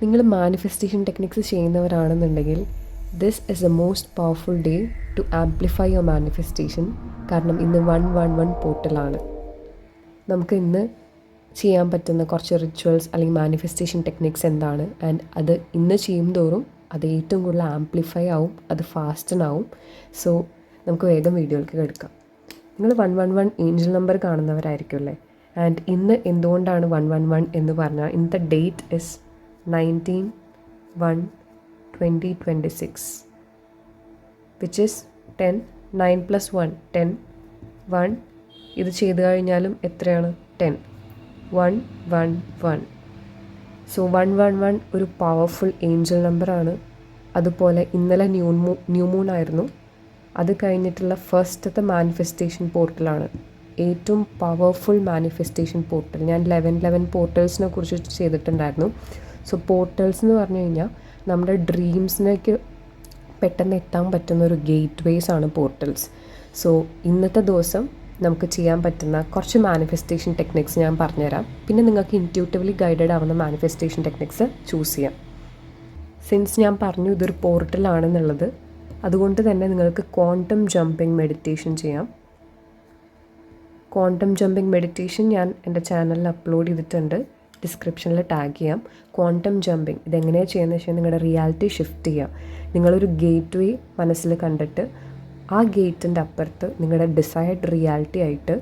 നിങ്ങൾ manifestation techniques ചെയ്യുന്നവരാണെന്നുണ്ടെങ്കിൽ this is the most powerful day to amplify your manifestation. കാരണം ഇന്ന് 111 പോർട്ടലാണ്. നമുക്ക് ഇന്ന് ചെയ്യാൻ പറ്റുന്ന കുറച്ച് റിച്വൽസ് അല്ലെങ്കിൽ മാനിഫെസ്റ്റേഷൻ ടെക്നിക്സ് എന്താണ്, ആൻഡ് അത് ഇന്ന് ചെയ്യും തോറും അത് ഏറ്റവും കൂടുതൽ ആംപ്ലിഫൈ ആവും, അത് ഫാസ്റ്റനാവും. സോ നമുക്ക് വേഗം വീഡിയോയിലേക്ക് കിടക്കാം. നിങ്ങൾ 111 ഏഞ്ചൽ നമ്പർ കാണുന്നവരായിരിക്കും അല്ലേ. ആൻഡ് ഇന്ന് എന്തുകൊണ്ടാണ് 111 എന്ന് പറഞ്ഞാൽ ഇന്നത്തെ ഡേറ്റ് ഇസ് 19/1/2026 വിച്ച് ഇസ് 10. 9 + 1 10. 1 ഇത് ചെയ്ത് കഴിഞ്ഞാലും എത്രയാണ്? 10. 111. സോ 111 ഒരു പവർഫുൾ ഏഞ്ചൽ നമ്പറാണ്. അതുപോലെ ഇന്നലെ ന്യൂ മൂൺ ആയിരുന്നു. അത് കഴിഞ്ഞിട്ടുള്ള ഫസ്റ്റത്തെ മാനിഫെസ്റ്റേഷൻ പോർട്ടലാണ്, ഏറ്റവും പവർഫുൾ മാനിഫെസ്റ്റേഷൻ പോർട്ടൽ. ഞാൻ 11 പോർട്ടൽസിനെ കുറിച്ച് ചെയ്തിട്ടുണ്ടായിരുന്നു. സോ പോർട്ടൽസ് എന്ന് പറഞ്ഞു കഴിഞ്ഞാൽ നമ്മുടെ ഡ്രീംസിലേക്ക് പെട്ടെന്ന് എത്താൻ പറ്റുന്ന ഒരു ഗേറ്റ് വേസ് ആണ് പോർട്ടൽസ്. സോ ഇന്നത്തെ ദിവസം നമുക്ക് ചെയ്യാൻ പറ്റുന്ന കുറച്ച് മാനിഫെസ്റ്റേഷൻ ടെക്നിക്സ് ഞാൻ പറഞ്ഞുതരാം. പിന്നെ നിങ്ങൾക്ക് ഇൻറ്റ്യൂട്ടീവ്ലി ഗൈഡഡ് ആവുന്ന മാനിഫെസ്റ്റേഷൻ ടെക്നിക്സ് ചൂസ് ചെയ്യാം. സിൻസ് ഞാൻ പറഞ്ഞു ഇതൊരു പോർട്ടലാണെന്നുള്ളത്, അതുകൊണ്ട് തന്നെ നിങ്ങൾക്ക് ക്വാണ്ടം ജമ്പിങ് മെഡിറ്റേഷൻ ചെയ്യാം. ക്വാണ്ടം ജമ്പിങ് മെഡിറ്റേഷൻ ഞാൻ എൻ്റെ ചാനലിൽ അപ്ലോഡ് ചെയ്തിട്ടുണ്ട്, ഡിസ്ക്രിപ്ഷനിൽ ടാഗ് ചെയ്യാം. ക്വാണ്ടം ജമ്പിങ് ഇതെങ്ങനെയാണ് ചെയ്യുന്നത് വെച്ചാൽ നിങ്ങളുടെ റിയാലിറ്റി ഷിഫ്റ്റ് ചെയ്യുക. നിങ്ങളൊരു ഗേറ്റ് വേ മനസ്സിൽ കണ്ടിട്ട് ആ ഗേറ്റിൻ്റെ അപ്പുറത്ത് നിങ്ങളുടെ ഡിസൈർഡ് റിയാലിറ്റി ആയിട്ട്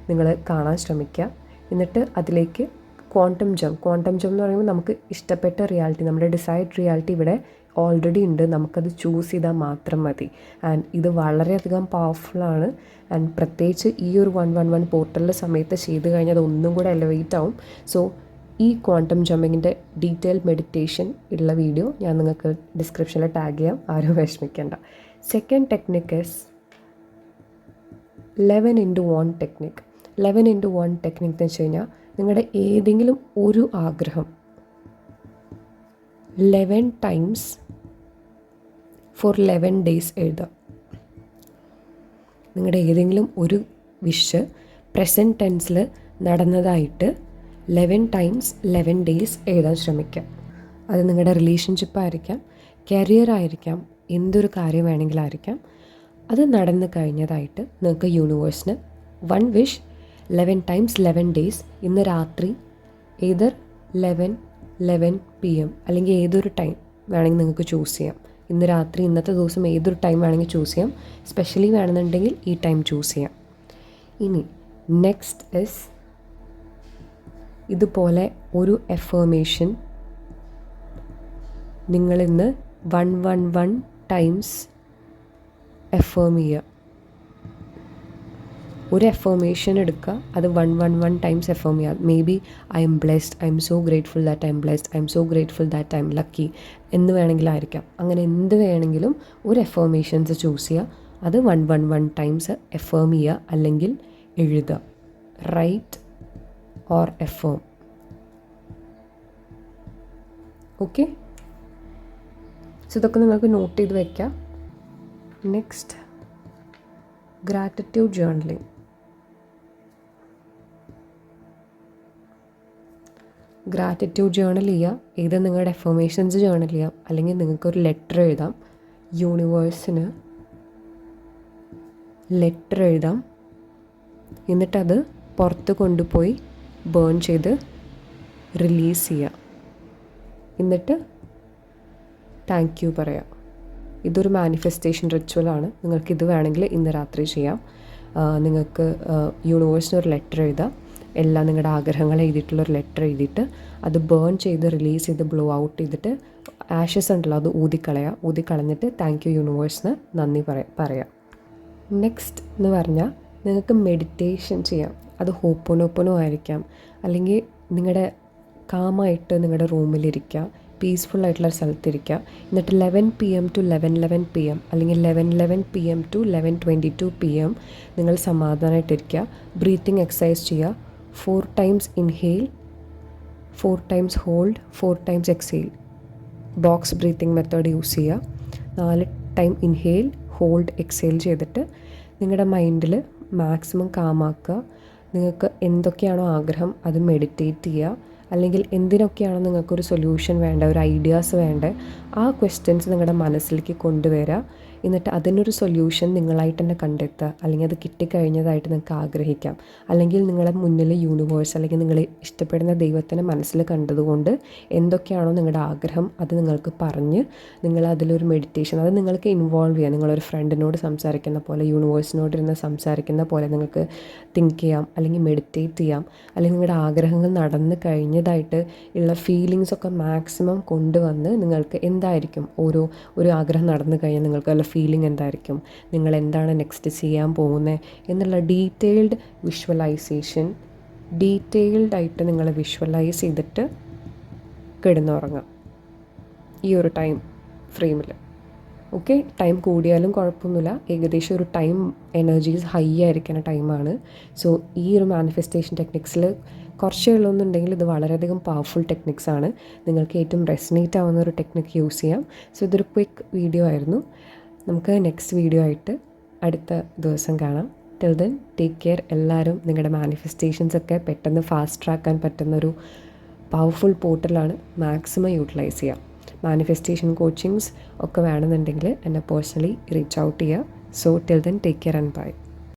നിങ്ങൾ കാണാൻ ശ്രമിക്കുക. എന്നിട്ട് അതിലേക്ക് ക്വാണ്ടം ജമ്പ് എന്ന് പറയുമ്പോൾ നമുക്ക് ഇഷ്ടപ്പെട്ട റിയാലിറ്റി, നമ്മുടെ ഡിസൈർഡ് റിയാലിറ്റി ഇവിടെ ഓൾറെഡി ഉണ്ട്, നമുക്കത് ചൂസ് ചെയ്താൽ മാത്രം മതി. ആൻഡ് ഇത് വളരെയധികം പവർഫുള്ളാണ്. ആൻഡ് പ്രത്യേകിച്ച് ഈ ഒരു 111 പോർട്ടലിൻ്റെ സമയത്ത് ചെയ്ത് കഴിഞ്ഞാൽ അത് ഒന്നും കൂടെ എലവേറ്റ് ആവും. സോ ഈ ക്വാണ്ടം ജമ്പിങ്ങിൻ്റെ ഡീറ്റെയിൽ മെഡിറ്റേഷൻ ഉള്ള വീഡിയോ ഞാൻ നിങ്ങൾക്ക് ഡിസ്ക്രിപ്ഷനിൽ ടാഗ് ചെയ്യാം, ആരും വിഷമിക്കേണ്ട. Second technique is 11x1 technique. 11x1 technique എന്ന് വെച്ച് കഴിഞ്ഞാൽ നിങ്ങളുടെ ഏതെങ്കിലും ഒരു ആഗ്രഹം 11 times for 11 days എഴുതാം. നിങ്ങളുടെ ഏതെങ്കിലും ഒരു വിഷ് പ്രസൻറ്റ് ടെൻസിൽ നടന്നതായിട്ട് 11 times 11 days എഴുതാൻ ശ്രമിക്കുക. അത് നിങ്ങളുടെ റിലേഷൻഷിപ്പ് ആയിരിക്കാം, കരിയർ ആയിരിക്കാം, എന്തൊരു കാര്യം വേണമെങ്കിലും ആയിരിക്കാം. അത് നടന്നു കഴിഞ്ഞതായിട്ട് നിങ്ങൾക്ക് യൂണിവേഴ്സിന് 1 വിഷ് 11 times 11 days ഇന്ന് രാത്രി ഏതർ 11 PM അല്ലെങ്കിൽ ഏതൊരു ടൈം വേണമെങ്കിൽ നിങ്ങൾക്ക് ചൂസ് ചെയ്യാം. ഇന്ന് രാത്രി ഇന്നത്തെ ദിവസം ഏതൊരു ടൈം വേണമെങ്കിൽ ചൂസ് ചെയ്യാം. സ്പെഷ്യലി വേണമെന്നുണ്ടെങ്കിൽ ഈ ടൈം ചൂസ് ചെയ്യാം. ഇനി നെക്സ്റ്റ് ഇസ് ഇതുപോലെ ഒരു എഫർമേഷൻ നിങ്ങളിന്ന് 111 times എഫേം ചെയ്യുക. ഒരു എഫർമേഷൻ എടുക്കുക, അത് 111 times എഫേം ചെയ്യുക. May be I M blessed, I M so grateful that I M blessed, I M so grateful that I M lucky എന്ന് വേണമെങ്കിലായിരിക്കാം. അങ്ങനെ എന്ത് വേണമെങ്കിലും ഒരു എഫർമേഷൻസ് ചൂസ് ചെയ്യുക, അത് 111 times എഫേം ചെയ്യുക അല്ലെങ്കിൽ എഴുതുക. Write or affirm. Okay, so ഇതൊക്കെ നിങ്ങൾക്ക് നോട്ട് ചെയ്ത് വയ്ക്കാം. Next gratitude journaling. Gratitude journal ചെയ്യുക. ഇത് നിങ്ങളുടെ എഫർമേഷൻസ് ജേർണൽ ചെയ്യാം, അല്ലെങ്കിൽ നിങ്ങൾക്കൊരു ലെറ്റർ എഴുതാം, യൂണിവേഴ്സിന് ലെറ്റർ എഴുതാം. എന്നിട്ടത് പുറത്ത് കൊണ്ടുപോയി ബേൺ ചെയ്ത് റിലീസ് ചെയ്യുക. എന്നിട്ട് താങ്ക് യു പറയാം. ഇതൊരു മാനിഫെസ്റ്റേഷൻ റിച്വലാണ്. നിങ്ങൾക്കിത് വേണമെങ്കിൽ ഇന്ന് രാത്രി ചെയ്യാം. നിങ്ങൾക്ക് യൂണിവേഴ്സിന് ഒരു ലെറ്റർ എഴുതാം, എല്ലാം നിങ്ങളുടെ ആഗ്രഹങ്ങൾ എഴുതിയിട്ടുള്ളൊരു ലെറ്റർ എഴുതിയിട്ട് അത് ബേൺ ചെയ്ത് റിലീസ് ചെയ്ത് ബ്ലോ ഔട്ട് ചെയ്തിട്ട് ആഷസ് ഉണ്ടല്ലോ അത് ഊതിക്കളഞ്ഞിട്ട് താങ്ക് യു യൂണിവേഴ്സിന് നന്ദി പറയാം. നെക്സ്റ്റ് എന്ന് പറഞ്ഞാൽ നിങ്ങൾക്ക് മെഡിറ്റേഷൻ ചെയ്യാം. അത് ഹോപ്പോനോപ്പോനോ ആയിരിക്കാം, അല്ലെങ്കിൽ നിങ്ങളുടെ കാമായിട്ട് നിങ്ങളുടെ റൂമിലിരിക്കുക, പീസ്ഫുള്ളായിട്ടുള്ള സ്ഥലത്തിരിക്കുക. എന്നിട്ട് 11 PM to 11 PM അല്ലെങ്കിൽ 11 PM to 11:22 PM നിങ്ങൾ സമാധാനമായിട്ടിരിക്കുക. ബ്രീത്തിങ് എക്സസൈസ് ചെയ്യുക. 4 times inhale, 4 times hold, 4 times exhale. Box breathing method use ചെയ്യുക. 4 ടൈം ഇൻഹെയിൽ, ഹോൾഡ്, എക്സെയിൽ ചെയ്തിട്ട് നിങ്ങളുടെ മൈൻഡിൽ മാക്സിമം കാമാക്കുക. നിങ്ങൾക്ക് എന്തൊക്കെയാണോ ആഗ്രഹം അത് മെഡിറ്റേറ്റ് ചെയ്യുക. അല്ലെങ്കിൽ എന്തിനൊക്കെയാണ് നിങ്ങൾക്കൊരു സൊല്യൂഷൻ വേണ്ട, ഒരു ഐഡിയാസ് വേണ്ട, ആ ക്വസ്റ്റ്യൻസ് നിങ്ങളുടെ മനസ്സിലേക്ക് കൊണ്ടുവരിക. എന്നിട്ട് അതിനൊരു സൊല്യൂഷൻ നിങ്ങളായിട്ട് തന്നെ കണ്ടെത്തുക. അല്ലെങ്കിൽ അത് കിട്ടിക്കഴിഞ്ഞതായിട്ട് നിങ്ങൾക്ക് ആഗ്രഹിക്കാം. അല്ലെങ്കിൽ നിങ്ങളുടെ മുന്നിൽ യൂണിവേഴ്സ് അല്ലെങ്കിൽ നിങ്ങൾ ഇഷ്ടപ്പെടുന്ന ദൈവത്തിനെ മനസ്സിൽ കണ്ടതുകൊണ്ട് എന്തൊക്കെയാണോ നിങ്ങളുടെ ആഗ്രഹം അത് നിങ്ങൾക്ക് പറഞ്ഞ് നിങ്ങൾ അതിലൊരു മെഡിറ്റേഷൻ, അത് നിങ്ങൾക്ക് ഇൻവോൾവ് ചെയ്യാം. നിങ്ങളൊരു ഫ്രണ്ടിനോട് സംസാരിക്കുന്ന പോലെ, യൂണിവേഴ്സിനോട് ഇരുന്ന് സംസാരിക്കുന്ന പോലെ നിങ്ങൾക്ക് തിങ്ക് ചെയ്യാം, അല്ലെങ്കിൽ മെഡിറ്റേറ്റ് ചെയ്യാം. അല്ലെങ്കിൽ നിങ്ങളുടെ ആഗ്രഹങ്ങൾ നടന്നു കഴിഞ്ഞതായിട്ട് ഉള്ള ഫീലിങ്സൊക്കെ മാക്സിമം കൊണ്ടുവന്ന് നിങ്ങൾക്ക് എന്തായിരിക്കും ഒരു ആഗ്രഹം നടന്നു കഴിഞ്ഞാൽ നിങ്ങൾക്ക് വല്ല ഫീലിംഗ് എന്തായിരിക്കും, നിങ്ങൾ എന്താണ് നെക്സ്റ്റ് ചെയ്യാൻ പോകുന്നത് എന്നുള്ള ഡീറ്റെയിൽഡ് വിഷ്വലൈസേഷൻ, ഡീറ്റെയിൽഡായിട്ട് നിങ്ങൾ വിഷ്വലൈസ് ചെയ്തിട്ട് കിടന്നുറങ്ങാം ഈ ഒരു ടൈം ഫ്രെയിമിൽ. ഓക്കെ, ടൈം കൂടിയാലും കുഴപ്പമൊന്നുമില്ല. ഏകദേശം ഒരു ടൈം എനർജീസ് ഹൈ ആയിരിക്കുന്ന ടൈമാണ്. സോ ഈ ഒരു മാനിഫെസ്റ്റേഷൻ ടെക്നിക്സിൽ കുറച്ചേ ഉള്ളൂന്നുണ്ടെങ്കിൽ ഇത് വളരെയധികം പവർഫുൾ ടെക്നിക്സാണ്. നിങ്ങൾക്ക് ഏറ്റവും റെസനേറ്റ് ആവുന്ന ഒരു ടെക്നിക്ക് യൂസ് ചെയ്യാം. സോ ഇതൊരു ക്വിക്ക് വീഡിയോ ആയിരുന്നു. നമുക്ക് നെക്സ്റ്റ് വീഡിയോ ആയിട്ട് അടുത്ത ദിവസം കാണാം. Till then take care. എല്ലാവരും നിങ്ങളുടെ മാനിഫെസ്റ്റേഷൻസൊക്കെ പെട്ടെന്ന് ഫാസ്റ്റ് ട്രാക്കാൻ പറ്റുന്നൊരു പവർഫുൾ പോർട്ടലാണ്, മാക്സിമം യൂട്ടിലൈസ് ചെയ്യുക. മാനിഫെസ്റ്റേഷൻ കോച്ചിങ്സ് ഒക്കെ വേണമെന്നുണ്ടെങ്കിൽ എന്നെ പേഴ്സണലി റീച്ച് ഔട്ട് ചെയ്യുക. So till then take care and by.